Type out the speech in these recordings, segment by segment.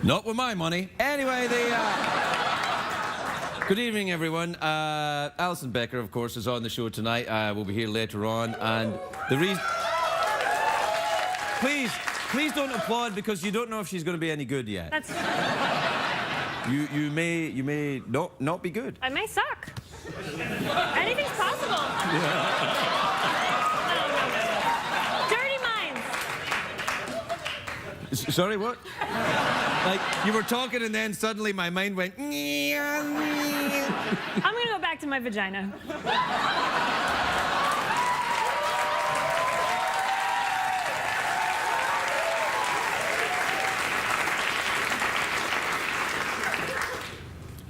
Not with my money. Anyway, good evening, everyone. Alison Becker, of course, is on the show tonight. We'll be here later on, and the reason... Please don't applaud, because you don't know if she's going to be any good yet. That's... You may not be good. I may suck. Anything's possible. Dirty minds. Sorry, what? Like, you were talking and then suddenly my mind went... I'm gonna go back to my vagina.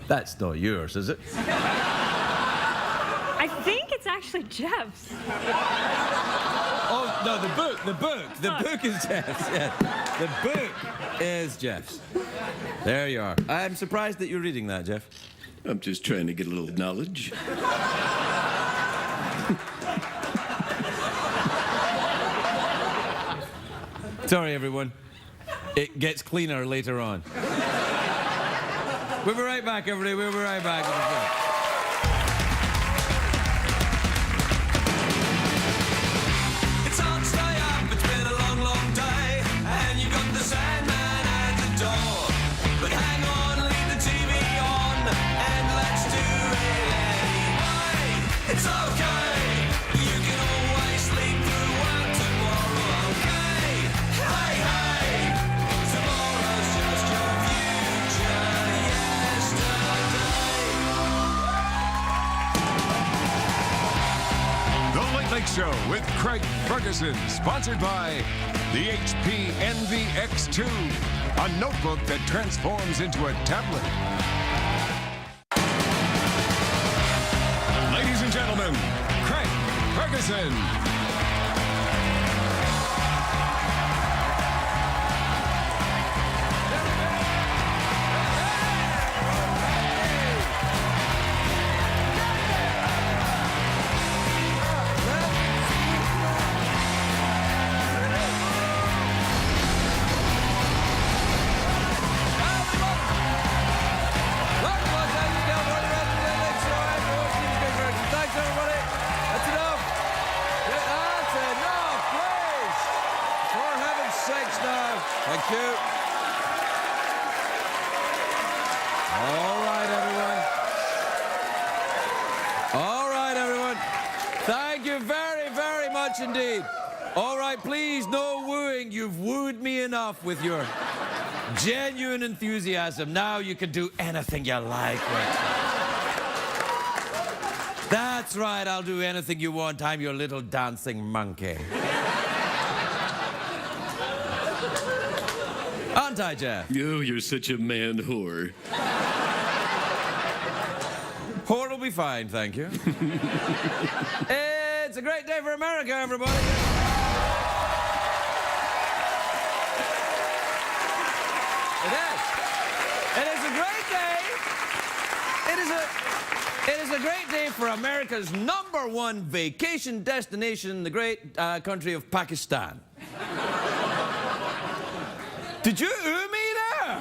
That's not yours, is it? I think it's actually Jeff's. Oh, no, the book is Jeff's, yeah. The book is Jeff's. There you are. I'm surprised that you're reading that, Jeff. I'm just trying to get a little knowledge. Sorry, everyone. It gets cleaner later on. We'll be right back, everybody. We'll be right back with the show. Show with Craig Ferguson, sponsored by the HP Envy X2, a notebook that transforms into a tablet. Ladies and gentlemen, Craig Ferguson. Thank you. All right, everyone. Thank you very, very much indeed. All right, please, no wooing. You've wooed me enough with your genuine enthusiasm. Now you can do anything you like with it. That's right, I'll do anything you want. I'm your little dancing monkey. Aren't I, Jeff? Oh, you're such a man whore. Whore will be fine, thank you. It's a great day for America, everybody. It is. It is a great day. It is a great day for America's #1 vacation destination, the great country of Pakistan. Did you ooh me there?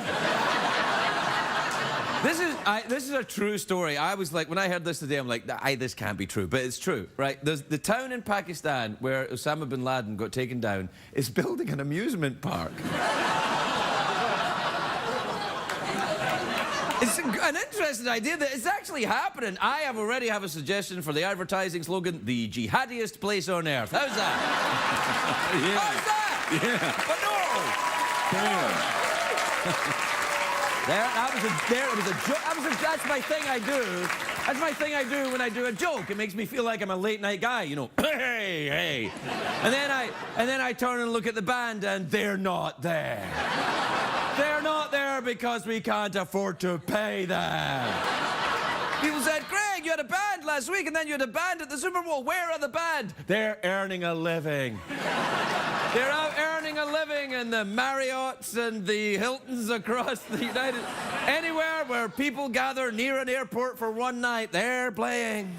This is a true story. I was like, when I heard this today, I'm like, this can't be true, but it's true, right? The town in Pakistan where Osama bin Laden got taken down is building an amusement park. It's an interesting idea that it's actually happening. I already have a suggestion for the advertising slogan, the jihadiest place on earth. How's that? Yeah. How's that? Yeah. But no! That's my thing I do. That's my thing I do when I do a joke. It makes me feel like I'm a late night guy, you know. Hey. And then I turn and look at the band and they're not there. They're not there because we can't afford to pay them. People said, Craig, you had a band last week and then you had a band at the Super Bowl. Where are the band? They're earning a living. They're out earning a living. living in the Marriotts and the Hiltons across the United... Anywhere where people gather near an airport for one night, they're playing.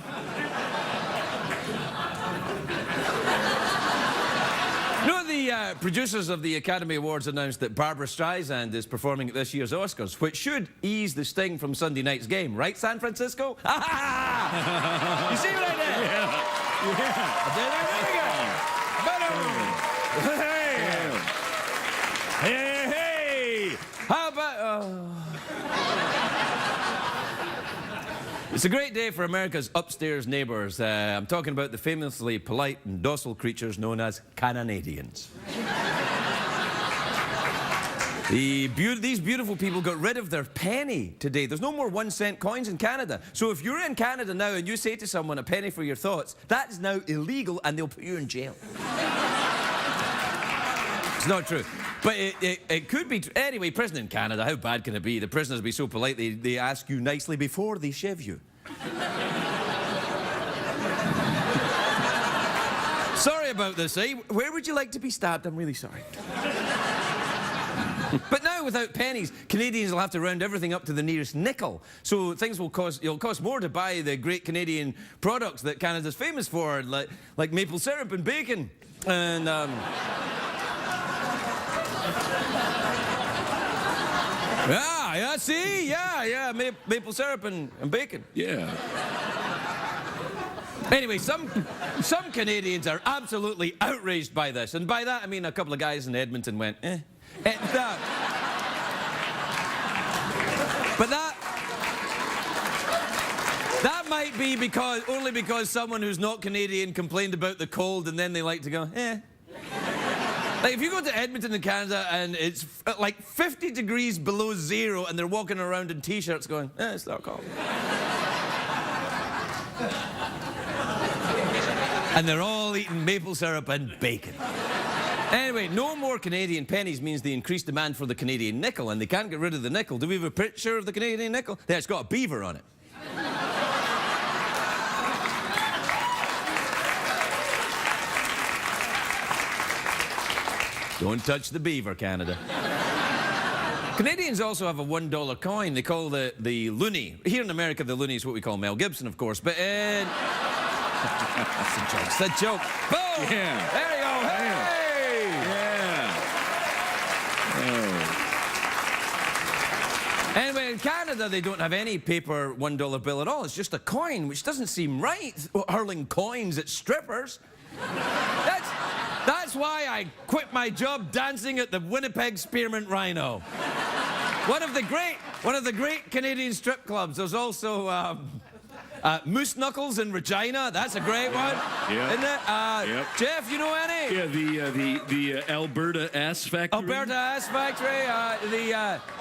You know, the producers of the Academy Awards announced that Barbara Streisand is performing at this year's Oscars, which should ease the sting from Sunday night's game, right, San Francisco? You see what I did? Yeah. Hey! How about... It's a great day for America's upstairs neighbours. I'm talking about the famously polite and docile creatures known as Canadians. These beautiful people got rid of their penny today. There's no more 1-cent coins in Canada. So if you're in Canada now and you say to someone, a penny for your thoughts, that is now illegal and they'll put you in jail. It's not true. But it could be... Anyway, prison in Canada, how bad can it be? The prisoners be so polite, they ask you nicely before they shiv you. Sorry about this, eh? Where would you like to be stabbed? I'm really sorry. But now, without pennies, Canadians will have to round everything up to the nearest nickel. So things will cost... It'll cost more to buy the great Canadian products that Canada's famous for, like maple syrup and bacon. And, Yeah, see? Yeah, maple syrup and bacon. Yeah. Anyway, some Canadians are absolutely outraged by this. And by that, I mean a couple of guys in Edmonton went, eh. But that might be only because someone who's not Canadian complained about the cold and then they like to go, eh. Like, if you go to Edmonton in Canada and it's like 50 degrees below zero and they're walking around in T-shirts going, eh, it's not cold. And they're all eating maple syrup and bacon. Anyway, no more Canadian pennies means the increased demand for the Canadian nickel, and they can't get rid of the nickel. Do we have a picture of the Canadian nickel? Yeah, it's got a beaver on it. Don't touch the beaver, Canada. Canadians also have a $1 coin. They call the loonie. Here in America, the loonie is what we call Mel Gibson, of course. But that's a joke. It's a joke. Boom! Yeah. There you go. Hey! Yeah. Oh. Anyway, in Canada, they don't have any paper $1 bill at all. It's just a coin, which doesn't seem right, hurling coins at strippers. That's why I quit my job dancing at the Winnipeg Spearmint Rhino. One of the great Canadian strip clubs. There's also Moose Knuckles in Regina. That's a great one. Yeah. Isn't it? Yep. Jeff, you know any? Yeah, the Alberta Ass Factory. Alberta Ass Factory.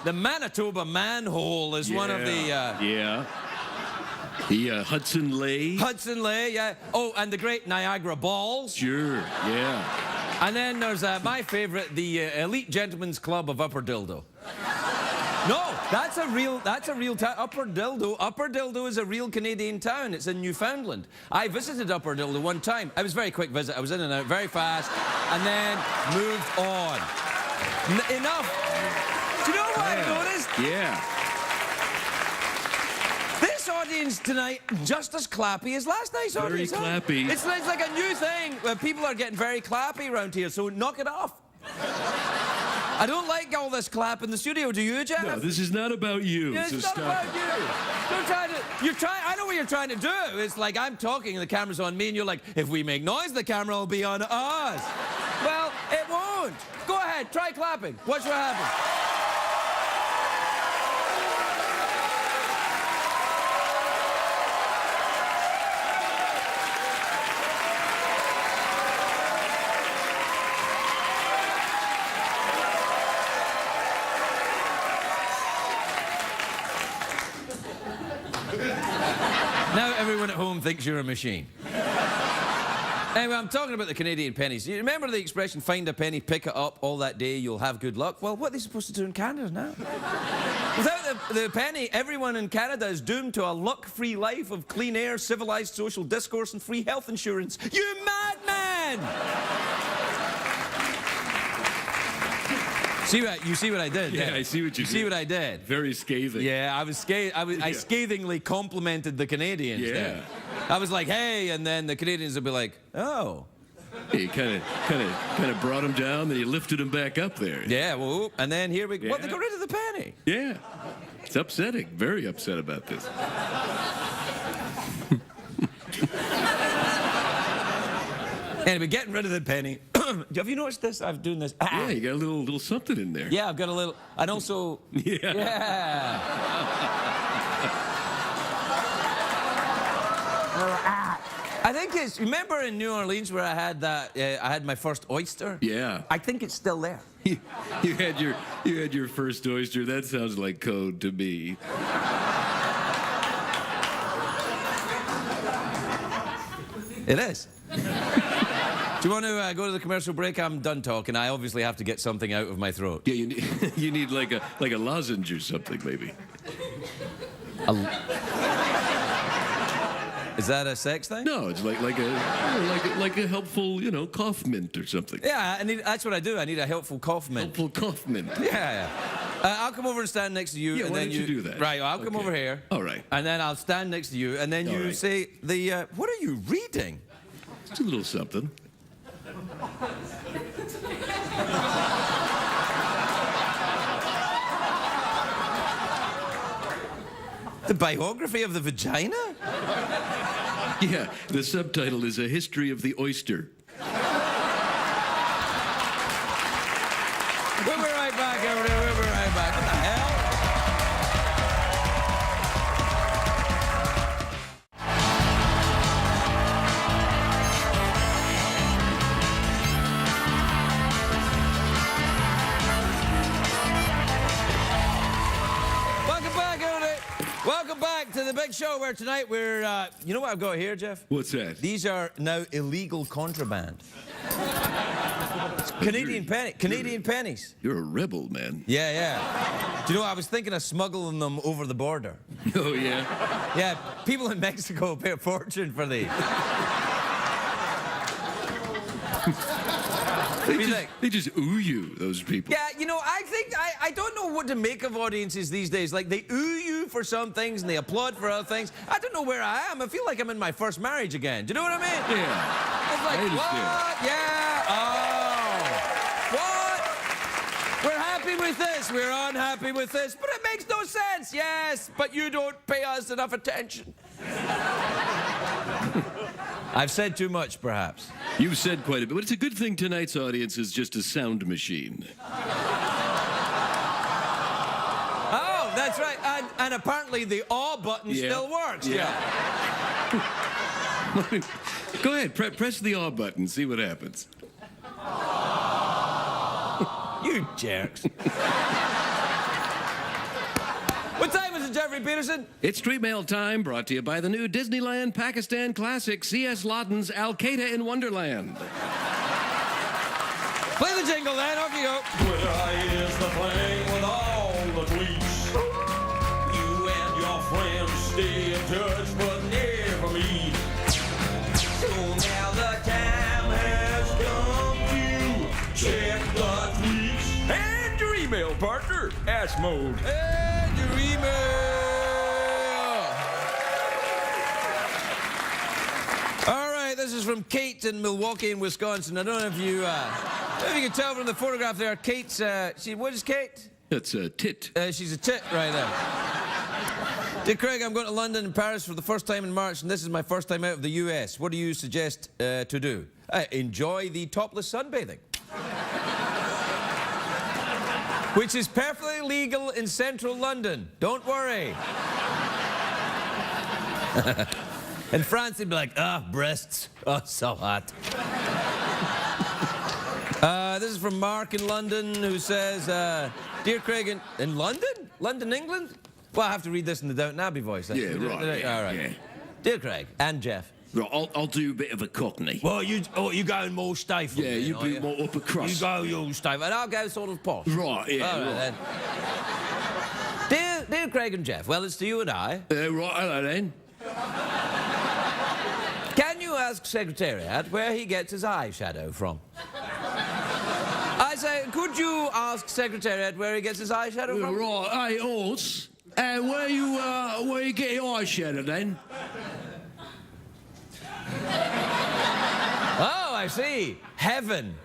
The Manitoba Manhole is one of the... Yeah. The Hudson Lay. Hudson Lay, yeah. Oh, and the great Niagara Balls. Sure, yeah. And then there's my favorite, the Elite Gentlemen's Club of Upper Dildo. No, that's a real town. Upper Dildo is a real Canadian town. It's in Newfoundland. I visited Upper Dildo one time. It was a very quick visit. I was in and out very fast, and then moved on. Enough. Do you know what I noticed? Yeah. This audience tonight, just as clappy as last night's audience. Very clappy. It's like a new thing where people are getting very clappy around here, so knock it off. I don't like all this clap in the studio, do you, Jeff? No, this is not about you. Yeah, it's not about you. I know what you're trying to do. It's like I'm talking and the camera's on me and you're like, if we make noise, the camera will be on us. Well, it won't. Go ahead, try clapping. Watch what happens. Now everyone at home thinks you're a machine. Anyway, I'm talking about the Canadian pennies. You remember the expression, find a penny, pick it up, all that day you'll have good luck? Well, what are they supposed to do in Canada now? Without the penny, everyone in Canada is doomed to a luck-free life of clean air, civilized social discourse, and free health insurance. You madman! You see what I did? Yeah, there? I see what you See did. what I did? Very scathing. Yeah, I scathingly complimented the Canadians. Yeah. There. I was like, hey, and then the Canadians would be like, oh. You kind of brought him down, then you lifted him back up there. Yeah, well, and then here we go. Yeah. What, they got rid of the penny? Yeah. It's upsetting. Very upset about this. Anyway, getting rid of the penny. Have you noticed this? I'm doing this. Yeah, you got a little something in there. Yeah, I've got a little, and also, Yeah. yeah. I think it's, remember in New Orleans where I had that, I had my first oyster? Yeah. I think it's still there. You had your first oyster. That sounds like code to me. It is. Do you want to go to the commercial break? I'm done talking. I obviously have to get something out of my throat. Yeah, you need like a lozenge or something, maybe. Is that a sex thing? No, it's like a helpful, cough mint or something. Yeah, that's what I do. I need a helpful cough mint. Helpful cough mint. Yeah. I'll come over and stand next to you. Yeah, and why then don't you do that? Right, I'll come Okay. over here. All right. And then I'll stand next to you, and then All you right. say what are you reading? It's a little something. The biography of the vagina? Yeah, the subtitle is A History of the Oyster. We'll be right back, everybody. We'll be right back. What the hell? Welcome back, everybody. Welcome back to the big show where tonight we're, you know what I've got here, Jeff? What's that? These are now illegal contraband. Canadian pennies. You're a rebel, man. Yeah, yeah. Do you know, I was thinking of smuggling them over the border. Oh, yeah? Yeah, people in Mexico pay a fortune for these. They just ooh you, those people. Yeah, you know, I think, I don't know what to make of audiences these days. Like, they ooh you for some things and they applaud for other things. I don't know where I am. I feel like I'm in my first marriage again. Do you know what I mean? Yeah. It's like, I understand. what? Yeah. Oh. What? We're happy with this. We're unhappy with this. But it makes no sense. Yes, but you don't pay us enough attention. I've said too much, perhaps. You've said quite a bit, but it's a good thing tonight's audience is just a sound machine. Oh, that's right. And apparently the awe button Yeah. still works. Yeah. Go ahead, press the awe button, see what happens. You jerks. What time is it, Jeffrey Peterson? It's Street Mail time, brought to you by the new Disneyland Pakistan classic, C.S. Lawton's Al-Qaeda in Wonderland. Play the jingle then, off you go. Twitter is the thing with all the tweets. You and your friends stay in touch, but never meet. So now the time has come to check the tweets. And your email partner, Ash Mode. And your email. All right, this is from Kate in Milwaukee, in Wisconsin. I don't know if you, if you can tell from the photograph there. Kate's, what is Kate? That's a tit. She's a tit right there. Dear Craig, I'm going to London and Paris for the first time in March, and this is my first time out of the US. What do you suggest to do? Enjoy the topless sunbathing. Which is perfectly legal in central London. Don't worry. In France, they'd be like, breasts. Oh, so hot. This is from Mark in London, who says, Dear Craig, in London? London, England? Well, I have to read this in the Downton Abbey voice. Yeah, right. All right. Yeah. Dear Craig, and Jeff. Right, I'll do a bit of a cockney. Well, you going more stifled. Yeah, then, you are be more upper crust. You go you stifled, and I'll go sort of posh. Right, yeah, All right, then. Dear Craig and Jeff, well, it's to you and I. Right, hello then. Can you ask Secretariat where he gets his eyeshadow from? I could you ask Secretariat where he gets his eyeshadow from? Right, hey, horse. Where you get your eyeshadow then? Oh, I see. Heaven.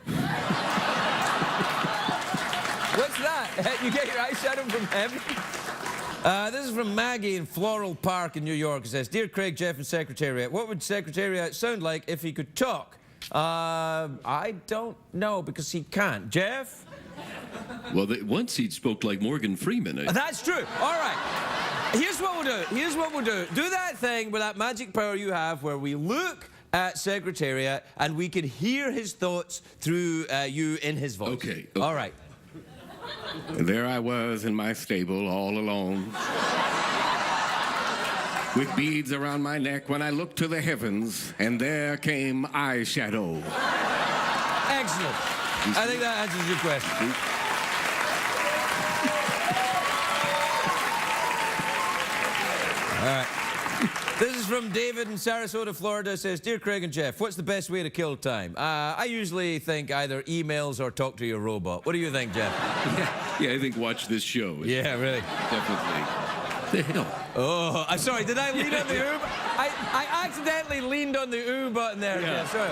What's that? You get your eyeshadow from heaven? This is from Maggie in Floral Park in New York. It says, Dear Craig, Jeff, and Secretariat, what would Secretariat sound like if he could talk? I don't know, because he can't. Jeff? Well, once he spoke like Morgan Freeman. That's true. All right. Here's what we'll do. Do that thing with that magic power you have where we look at Secretariat and we can hear his thoughts through you in his voice. Okay. All right. And there I was in my stable all alone, with beads around my neck when I looked to the heavens, and there came eyeshadow. Excellent. I think that answers your question. All right. This is from David in Sarasota, Florida. It says, Dear Craig and Jeff, what's the best way to kill time? I usually think either emails or talk to your robot. What do you think, Jeff? Yeah, I think watch this show. Yeah, really. Definitely. The hell? Oh, I'm sorry. Did I lean on the ooh? I accidentally leaned on the ooh button there, Yeah. Jeff. Sorry.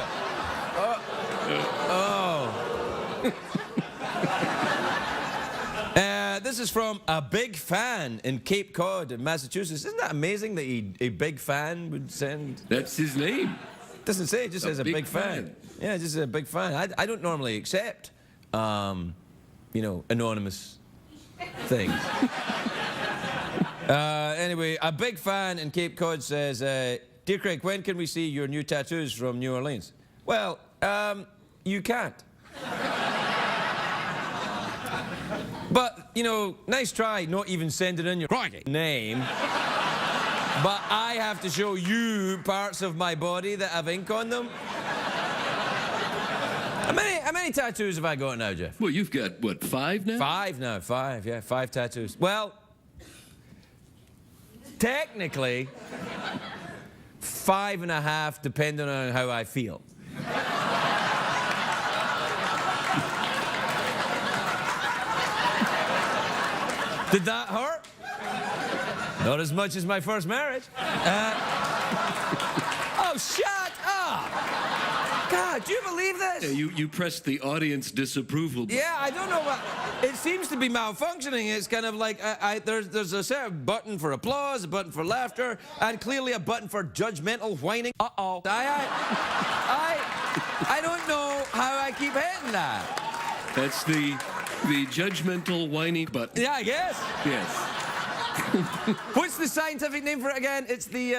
This is from a big fan in Cape Cod in Massachusetts. Isn't that amazing that a big fan would send? That's his name. Doesn't say, it just says a big fan. Yeah, just a big fan. I don't normally accept, anonymous things. Anyway, a big fan in Cape Cod says, Dear Craig, when can we see your new tattoos from New Orleans? Well, you can't. But, nice try not even sending in your name. But I have to show you parts of my body that have ink on them. How many tattoos have I got now, Jeff? Well, you've got, what, 5 now? 5 now, 5, yeah, 5 tattoos. Well, technically, 5.5, depending on how I feel. Did that hurt? Not as much as my first marriage. Oh, shut up! God, do you believe this? Yeah, you pressed the audience disapproval button. Yeah, I don't know what. It seems to be malfunctioning. It's kind of like there's a certain button for applause, a button for laughter, and clearly a button for judgmental whining. Uh-oh. I don't know how I keep hitting that. That's the judgmental whining button. Yeah, I guess. Yes. What's the scientific name for it again? It's the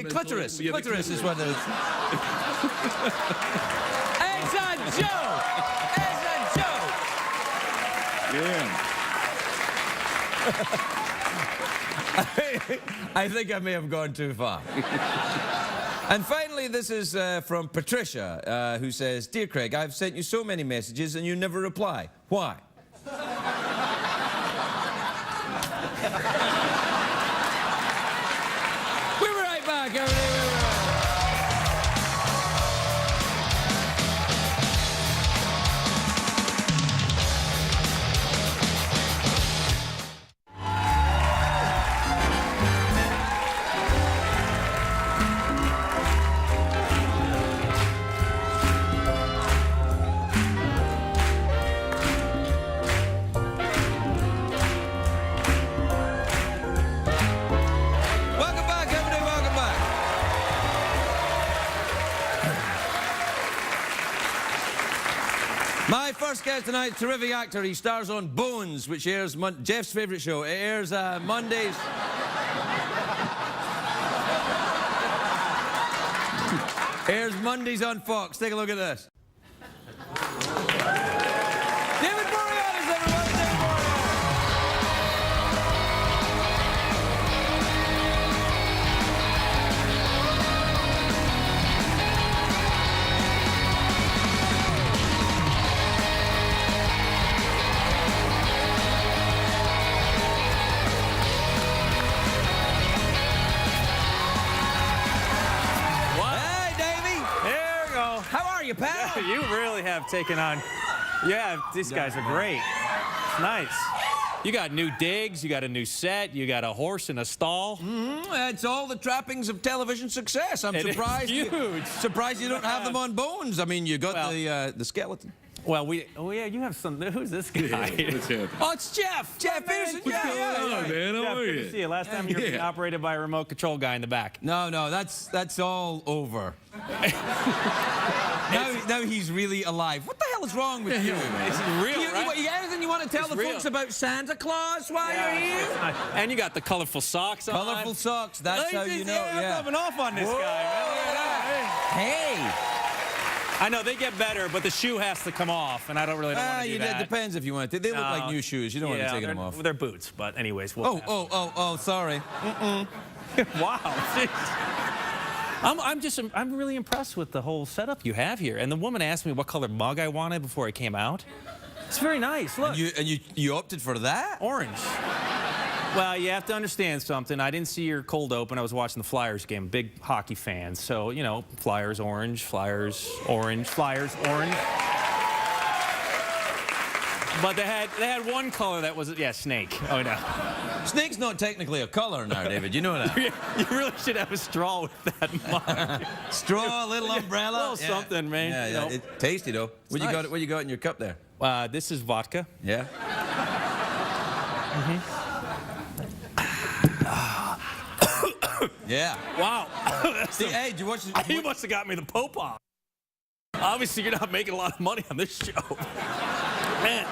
clitoris. Yeah, Clitoris is what it is. It's a joke! It's a joke! Yeah. I think I may have gone too far. And finally, this is from Patricia, who says, Dear Craig, I've sent you so many messages and you never reply. Why? We'll be right back, everybody. Welcome back, everybody. Welcome back. My first guest tonight, terrific actor. He stars on Bones, which airs Jeff's favorite show. It airs Mondays. Airs Mondays on Fox. Take a look at this. David Boreanaz, everybody. David Boreanaz. Hey, Davey. There we go. How are you, pal? You really have taken on Yeah, these guys are great. It's nice. You got new digs, you got a new set, you got a horse in a stall. It's all the trappings of television success. I'm It is surprised. huge. Surprised you don't have them on Bones. I mean, you got Well- the skeleton. Well, yeah, you have some. Who's this guy? What's happening? Oh, it's Jeff. Jeff Pearson. What's going on, man? How Jeff, are good to you? see you. Last time you were being Yeah. operated by a remote control guy in the back. No, that's all over. now he's really alive. What the hell is wrong with you? This is real, right? You got anything you want to tell It's the real. folks about Santa Claus while you're here? And you got the colorful socks on. Colorful socks. That's how you know. I'm rubbing off on this guy. Man. Look at that. Hey. I know they get better, but the shoe has to come off, and I don't really want to do It that. depends if you want to. They look like new shoes. You don't want to take them off. They're boots, but anyways. Oh, sorry. Wow. I'm really impressed with the whole setup you have here. And the woman asked me what color mug I wanted before I came out. It's very nice. Look. And you opted for that? Orange. Well, you have to understand something. I didn't see your cold open. I was watching the Flyers game. Big hockey fan. So, you know, Flyers orange, Flyers orange, Flyers orange. But they had one color that was, snake. Oh, no. Snake's not technically a color now, David. You know that. You really should have a straw with that mug. Straw, a little umbrella. A little something, man. Yeah, you yeah. know. It's tasty, though. What nice. you got in your cup there? This is vodka. Yeah? Yeah. Wow. Hey, did you watch the... You must have got me the Pope off. Obviously, you're not making a lot of money on this show. Man.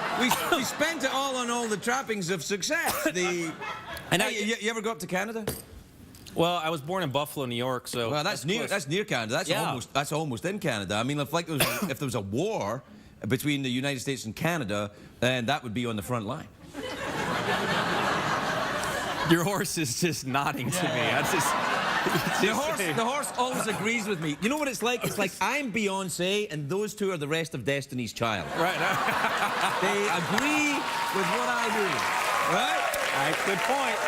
We spent it all on all the trappings of success. Hey, you ever go up to Canada? Well, I was born in Buffalo, New York, so... Well, that's near Canada. That's almost in Canada. I mean, if there was a war between the United States and Canada, then that would be on the front line. Your horse is just nodding to me. The horse always agrees with me. You know what it's like? It's like I'm Beyonce and those two are the rest of Destiny's Child. Right. They agree with what I do. Right? Right, good point.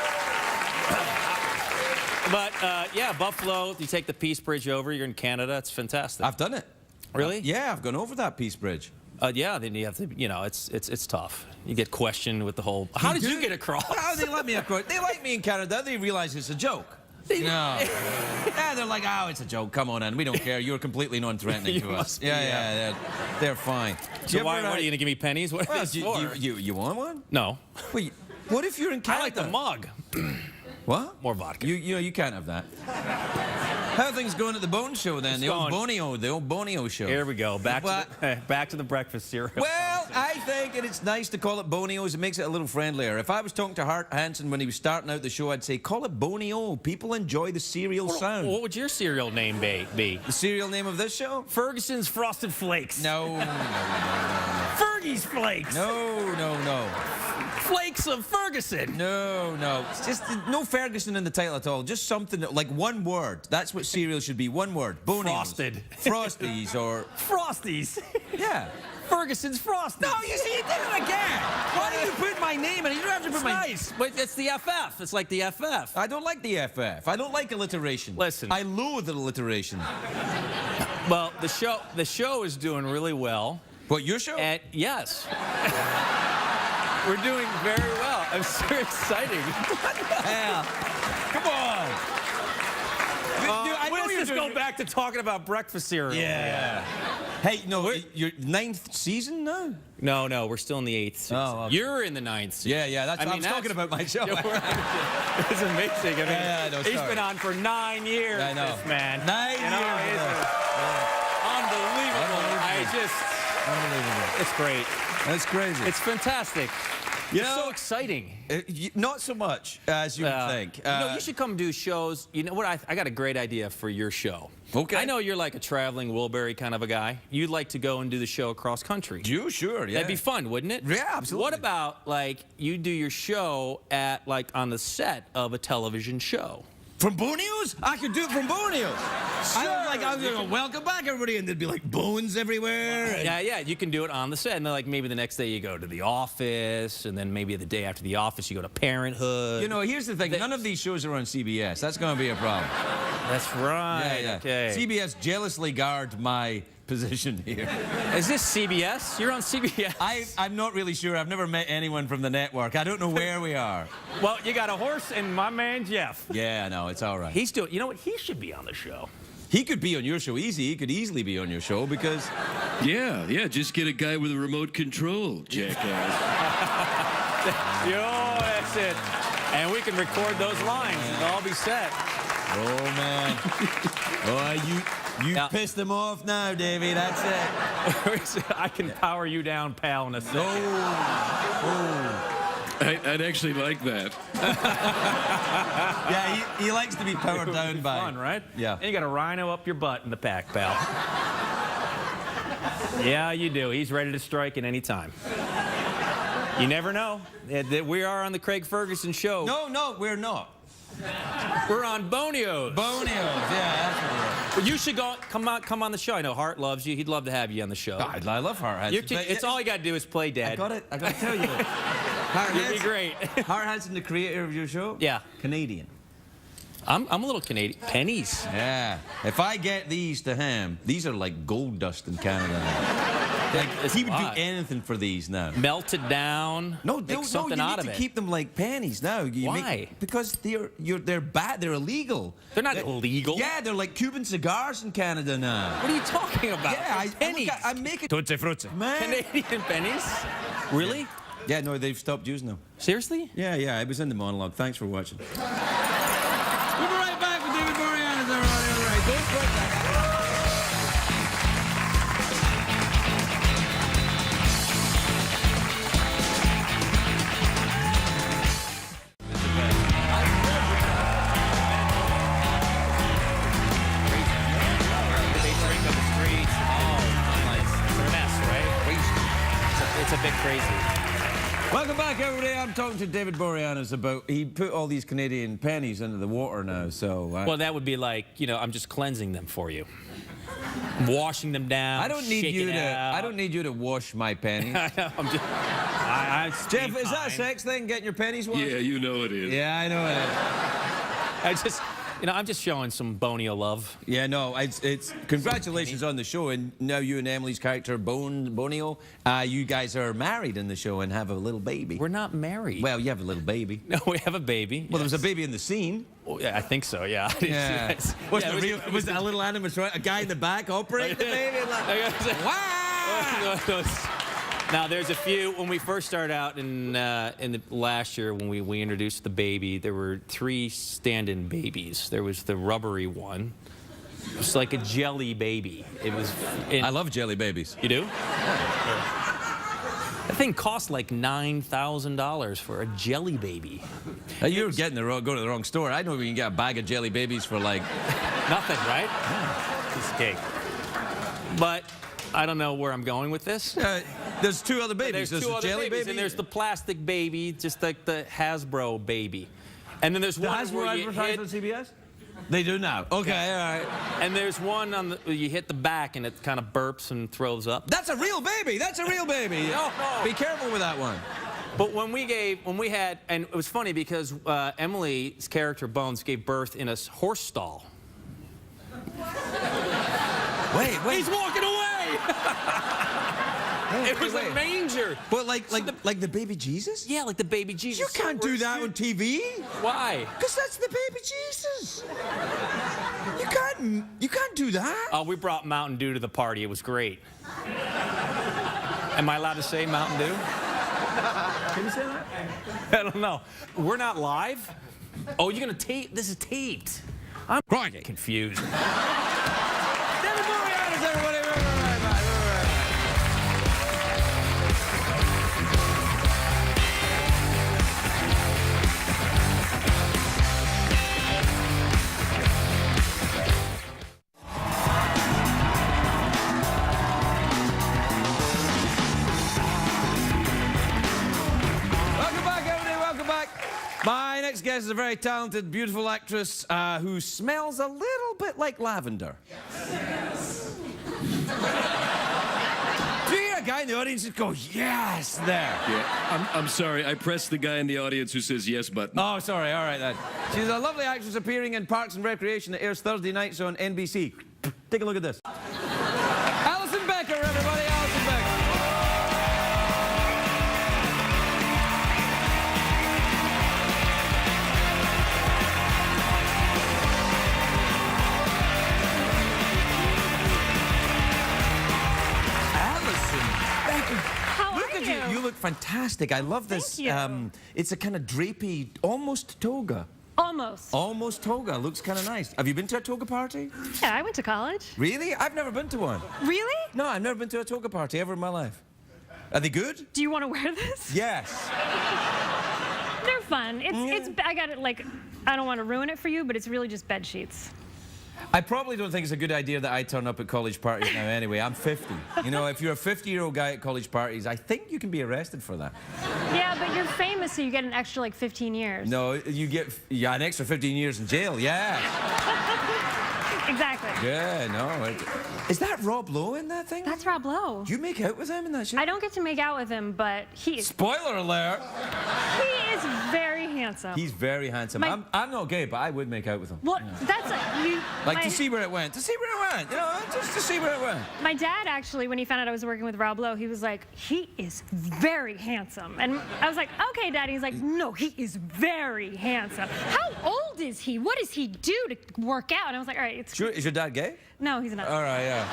But, yeah, Buffalo, you take the Peace Bridge over, you're in Canada, it's fantastic. I've done it. Really? Yeah, I've gone over that Peace Bridge. Yeah, then you have to, it's tough. You get questioned with the whole, how did you get across? How they let me across? They like me in Canada. They realize it's a joke. No. Yeah, they're like, oh, it's a joke. Come on in. We don't care. You're completely non-threatening You to us. must be, Yeah, they're fine. So what are you going to give me pennies? What Well, is this for? you want one? No. Wait, what if you're in I Canada? like the mug. What? More vodka. You can't have that. How are things going at the Bone Show then? It's The old going- Bonio show. Here we go. Back What? to the breakfast cereal. Well, I think that it's nice to call it Bonio's. It makes it a little friendlier. If I was talking to Hart Hansen when he was starting out the show, I'd say, call it Bonio. People enjoy the cereal sound. What would your cereal name be? The cereal name of this show? Ferguson's Frosted Flakes. No. Fergie's Flakes. No. Flakes of Ferguson. No. It's just no Ferguson in the title at all. Just something like one word. That's what cereal should be. One word. Bonio's. Frosted. Frosties or... Frosties. Yeah. Ferguson's Frosties. No, you see, you did it again. Why do you put my name in it? You don't have to put It's my... nice, but it's the FF. It's like the FF. I don't like the FF. I don't like alliteration. Listen. I loathe alliteration. Well, the show is doing really well. What, your show? And yes. We're doing very well. I'm so exciting. Hell. Come on. Dude, I know Let's you're just doing... go back to talking about breakfast cereal. Yeah. Hey, no, your 9th season now? No, we're still in the 8th season. Oh, okay. You're in the 9th season. Yeah, that's... I was talking about my show. It's amazing. I mean, Yeah, I know, he's sorry. been on for 9 years, I know. this man. 9 You know, years. Unbelievable. Unbelievable. It's great. That's crazy. It's fantastic. You It's know, so exciting. not so much as you would think. You should come do shows. You know what? I got a great idea for your show. Okay. I know you're like a traveling Wilbury kind of a guy. You'd like to go and do the show across country. You? Sure, yeah. That'd be fun, wouldn't it? Yeah, absolutely. What about, like, you do your show at, like, on the set of a television show? From Bonio's? I could do it from Bonio's. I was like, welcome back, everybody, and there'd be like bones everywhere. And... Yeah, you can do it on the set. And then, like, maybe the next day you go to The Office, and then maybe the day after The Office you go to Parenthood. You know, here's the thing. None of these shows are on CBS. That's going to be a problem. That's right. Yeah. Okay. CBS jealously guard my position here. Is this CBS? You're on CBS. I'm not really sure. I've never met anyone from the network. I don't know where we are. Well, you got a horse and my man Jeff. Yeah, no, it's all right. He's doing. You know what? He should be on the show. He could be on your show easy. He could easily be on your show because... Yeah, just get a guy with a remote control, jackass. Yo, that's it. And we can record those lines. It'll all be set. Oh, man. Oh, you pissed him off now, Davey. That's it. I can power you down, pal, in a second. I'd actually like that. Yeah, he likes to be powered down by... Fun, right? Yeah. And you got a rhino up your butt in the pack, pal. Yeah, you do. He's ready to strike at any time. You never know. We are on the Craig Ferguson show. No, we're not. We're on Boneos. Boneos, yeah, that's what we're... Well, you should come on the show. I know Hart loves you. He'd love to have you on the show. I love Hart. It's all you got to do is play dead. I got to tell you. You'd be great. Hart Hansen, the creator of your show? Yeah. Canadian. I'm a little Canadian. Pennies. Yeah. If I get these to him, these are like gold dust in Canada now. Like, he would do anything for these now. Melt it down. Make something you out need of to it. keep them like pennies now. Why? Because they're bad. They're illegal. They're not illegal. Yeah, they're like Cuban cigars in Canada now. What are you talking about? Yeah, pennies. I'm making Tutti frutti. man. Canadian pennies? Really? Yeah, no, they've stopped using them. Seriously? Yeah, it was in the monologue. Thanks for watching. We'll be right back with David Boreanaz, everybody. All right, don't quit that. It's a bit crazy. Welcome back, everybody. I'm talking to David Boreanaz about... He put all these Canadian pennies into the water now, so... Well, that would be like, I'm just cleansing them for you. I'm washing them down. I don't need shaking you to wash my pennies. I know, Jeff, is that a sex thing, getting your pennies washed? Yeah, you know it is. Yeah, I know it is. I'm just showing some Bonio love. Yeah, no, it's congratulations on the show, and now you and Emily's character, Bonio, you guys are married in the show and have a little baby. We're not married. Well, you have a little baby. No, we have a baby. Well, there was a baby in the scene. Oh, yeah, I think so, yeah. Yeah. Was it a little animatronic, a guy in the back operating the baby? Wow! Now, there's a few. When we first started out in the last year, when we introduced the baby, there were 3 stand-in babies. There was the rubbery one. It was like a jelly baby. It was. I love jelly babies. You do? That thing cost like $9,000 for a jelly baby. You're getting go to the wrong store. I know we can get a bag of jelly babies for like nothing, right? Yeah. Piece of cake. But I don't know where I'm going with this. There's 2 other babies. There's 2 other jelly babies, baby, and there's the plastic baby, just like the Hasbro baby. And then there's one Hasbro where you advertise on CBS? They do now. Okay, all right. And there's one on you hit the back and it kind of burps and throws up. That's a real baby. That's a real baby. No. Be careful with that one. But when we had, and it was funny because Emily's character Bones gave birth in a horse stall. Wait. He's walking away. It was a manger. But like the baby Jesus? Yeah, like the baby Jesus. You can't do that on TV. Why? Because that's the baby Jesus. You can't do that. We brought Mountain Dew to the party. It was great. Am I allowed to say Mountain Dew? Can you say that? I don't know. We're not live? Oh, you're gonna tape? This is taped. I'm confused. David Boreanaz, everybody. My next guest is a very talented, beautiful actress who smells a little bit like lavender. Yes. Do you hear a guy in the audience just go, yes, there? Yeah, I'm sorry. I pressed the guy in the audience who says yes button. Oh, sorry. All right, then. She's a lovely actress appearing in Parks and Recreation that airs Thursday nights on NBC. Take a look at this. Alison fantastic. I love this. Thank you. It's a kind of drapey, almost toga. Almost. Almost toga. Looks kind of nice. Have you been to a toga party? Yeah, I went to college. Really? I've never been to one. Really? No, I've never been to a toga party ever in my life. Are they good? Do you want to wear this? Yes. They're fun. I got it, like, I don't want to ruin it for you, but it's really just bed sheets. I probably don't think it's a good idea that I turn up at college parties now anyway. I'm 50. You know, if you're a 50-year-old guy at college parties, I think you can be arrested for that. Yeah, but you're famous, so you get an extra, like, 15 years. No, you get an extra 15 years in jail, yeah. Exactly. Yeah, no. Is that Rob Lowe in that thing? That's Rob Lowe. You make out with him in that shit? I don't get to make out with him, but he is Spoiler alert! very handsome. He's very handsome. I'm not gay, but I would make out with him. Well, that's you. Like to see where it went. To see where it went. You know, just to see where it went. My dad actually, when he found out I was working with Rob Lowe, he was like, "He is very handsome," and I was like, "Okay, Daddy." He's like, "No, he is very handsome. How old is he? What does he do to work out?" And I was like, "All right, it's Sure, is your dad gay? no, he's not." All right, yeah.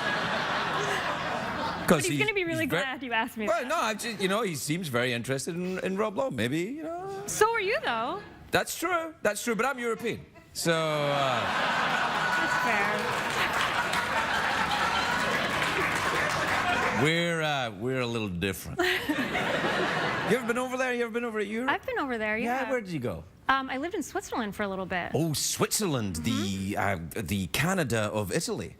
But he's gonna be really glad you asked me. Well, that. no, I just, you know, he seems very interested in Rob Lowe. Maybe, you know. So are you, though. That's true. That's true. But I'm European, so. That's fair. We're a little different. You ever been over there? You ever been over at Europe? I've been over there. Yeah. Where did you go? I lived in Switzerland for a little bit. Oh, Switzerland, the Canada of Italy.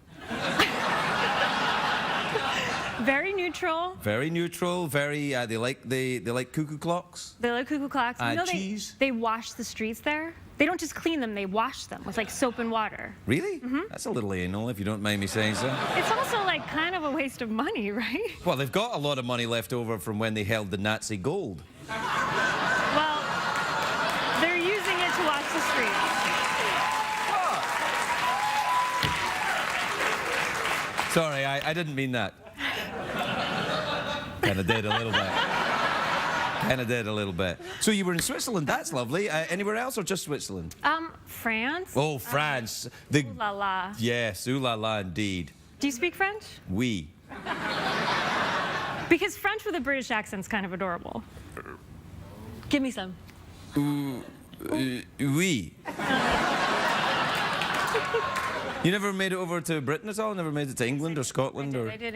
Very neutral. Very neutral. Very. They like cuckoo clocks. They like cuckoo clocks. You know, cheese. They wash the streets there. They don't just clean them; they wash them with like soap and water. Really? That's a little anal, if you don't mind me saying so. It's also like kind of a waste of money, right? Well, they've got a lot of money left over from when they held the Nazi gold. Well, they're using it to wash the streets. Sorry, I didn't mean that. Kind of did a little bit. Kind of did a little bit. So you were in Switzerland. That's lovely. Anywhere else or just Switzerland? France. Oh, France. Ooh la la. Yes, ooh la la indeed. Do you speak French? Oui. Because French with a British accent's kind of adorable. Give me some. Oui. You never made it over to Britain at all? Never made it to England or Scotland? I did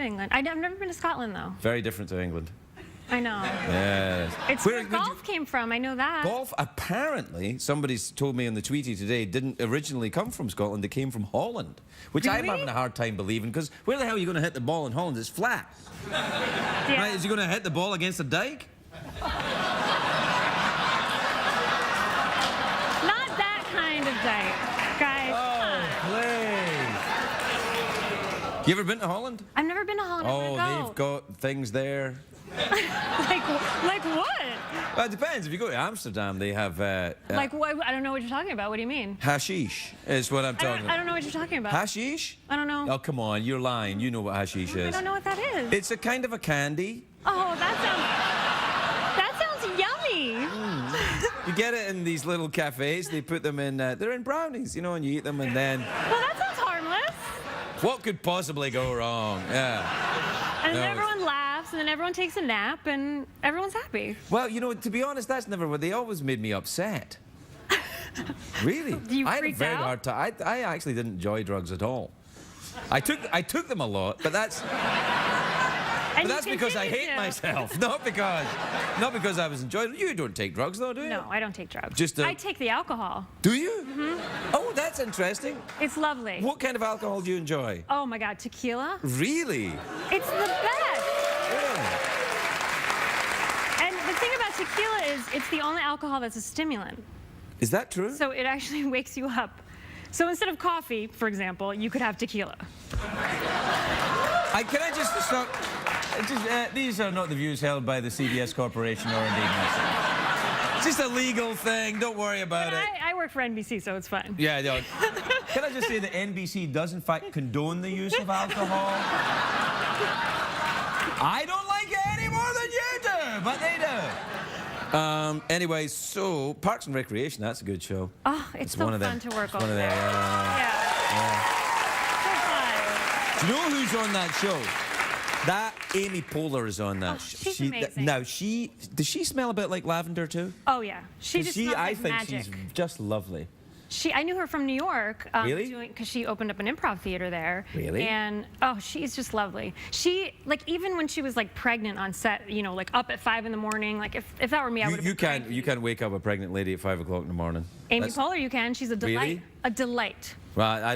England. I've never been to Scotland, though. Very different to England. I know. Yes. It's where golf came from. I know that. Golf, apparently, somebody's told me on the Tweety today, didn't originally come from Scotland. It came from Holland, which I'm Really? having a hard time believing, because where the hell are you going to hit the ball in Holland? It's flat. Yeah. Right? Is he going to hit the ball against a dike? Not that kind of date, guys. Please. You ever been to Holland? I've never been to Holland. I Oh, wanna go. they've got things there. like what? Well, it depends. If you go to Amsterdam, they have Like what? I don't know what you're talking about. What do you mean? hashish is what I'm I talking don't about. know what you're talking about. Hashish? I don't know. Oh, come on. You're lying. You know what hashish I is. don't know what that is. It's a kind of a candy. Oh, that sounds yummy. You get it in these little cafes. They put them in, they're in brownies, you know, and you eat them and then... Well, that sounds harmless. What could possibly go wrong? Yeah. And then No, everyone laughs, and then everyone takes a nap, and everyone's happy. Well, you know, to be honest, that's never what they always made me upset. Really? You I had a freaked very out? hard time. I actually didn't enjoy drugs at all. I took them a lot, but that's because I hate myself, not because I was enjoying it. You don't take drugs, though, do you? No, I don't take drugs. Just I take the alcohol. Do you? Oh, that's interesting. It's lovely. What kind of alcohol do you enjoy? Oh my God, tequila. Really? It's the best. Yeah. And the thing about tequila is it's the only alcohol that's a stimulant. Is that true? So it actually wakes you up. So instead of coffee, for example, you could have tequila. Can I just stop? These are not the views held by the CBS Corporation or indeed myself. It's just a legal thing. Don't worry about it. I work for NBC, so it's fine. Yeah, no. Can I just say that NBC does in fact condone the use of alcohol? I don't like it any more than you do, but they do. Anyway, so Parks and Recreation, that's a good show. Oh, it's so one of fun them. to work It's on. one of them. Yeah. So fun. Do you know who's on that show? That Amy Poehler is on that. Oh, she's amazing. Now, does she smell a bit like lavender too? Oh yeah, she just smells I like think magic. she's just lovely. I knew her from New York. Really? Because she opened up an improv theater there. Really? And oh, she's just lovely. She even when she was like pregnant on set, you know, like up at 5 in the morning. Like if that were me, I would. You can't wake up a pregnant lady at 5 o'clock in the morning. Amy Poehler, you can. She's a delight. Really? A delight. Well, I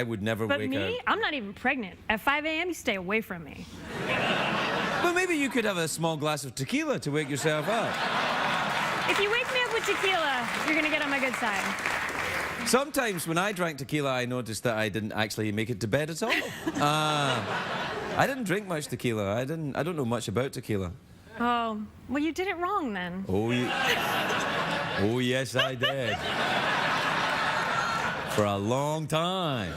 would never But wake me, up. I'm not even pregnant. At 5 a.m., you stay away from me. Well, maybe you could have a small glass of tequila to wake yourself up. If you wake me up with tequila, you're gonna get on my good side. Sometimes when I drank tequila, I noticed that I didn't actually make it to bed at all. I didn't drink much tequila. I don't know much about tequila. Oh, well, you did it wrong then. Oh, yes, I did. For a long time.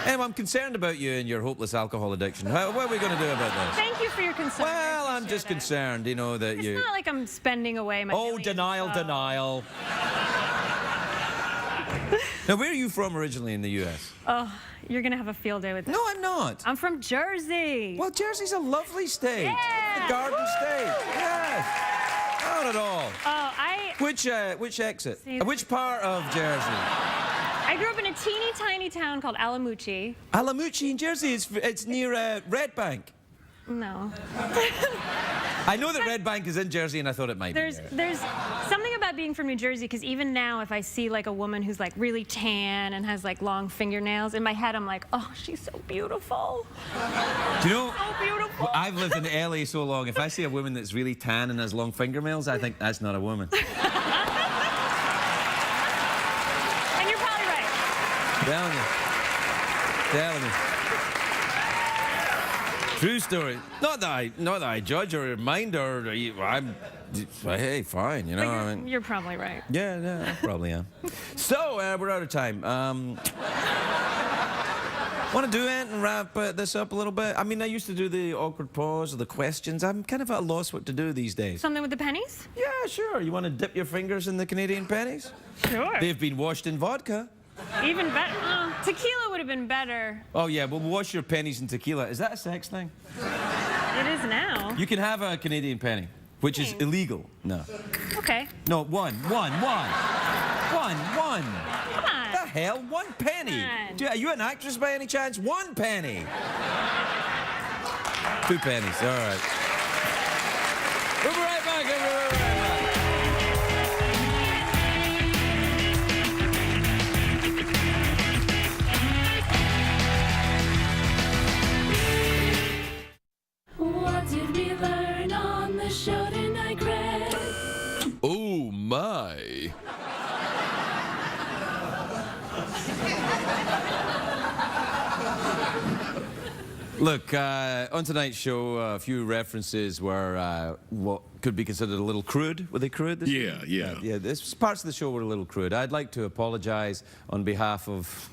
Anyway, I'm concerned about you and your hopeless alcohol addiction. What are we going to do about this? Thank you for your concern. Well, I'm just Appreciate it. concerned, you know, that It's you... not like I'm spending away my millions, denial, so- denial. Now, where are you from originally in the U.S.? Oh, you're gonna have a field day with this. No, I'm not. I'm from Jersey. Well, Jersey's a lovely state. Yeah. The Garden State. Yes. Not at all. Oh, Which exit? See- Which part of Jersey? I grew up in a teeny tiny town called Alamuchi. Alamuchi in Jersey. It's near Red Bank. No. I know that Red Bank is in Jersey, and I thought it might be. There's something about being from New Jersey, because even now, if I see like a woman who's like really tan and has like long fingernails, in my head I'm like, oh, she's so beautiful. Do you know? So beautiful. I've lived in LA so long. If I see a woman that's really tan and has long fingernails, I think that's not a woman. And you're probably right. Telling you. True story. Not that I judge or mind or hey, fine, you know. But I mean, you're probably right. yeah, I probably am. So we're out of time. Want to do it and wrap this up a little bit? I mean, I used to do the awkward pause or the questions. I'm kind of at a loss what to do these days. Something with the pennies? Yeah, sure. You want to dip your fingers in the Canadian pennies? Sure. They've been washed in vodka. Even better. Tequila would have been better. Oh yeah, well, wash your pennies in tequila. Is that a sex thing? It is now. You can have a Canadian penny, which is illegal. No. Okay. No, one. Come on. The hell? 1 penny? Come on. Are you an actress by any chance? 1 penny. 2 pennies. All right. We'll be right back. What did we learn on the show tonight, Greg? Oh, my. Look, on tonight's show, a few references were what could be considered a little crude. Were they crude? Yeah. Yeah, parts of the show were a little crude. I'd like to apologize on behalf of...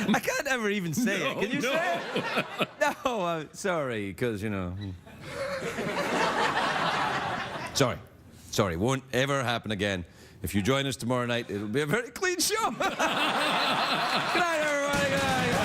I can't ever even say it. Can you say it? No, sorry, because, you know... Sorry, won't ever happen again. If you join us tomorrow night, it'll be a very clean show. Good night, everybody. Good night.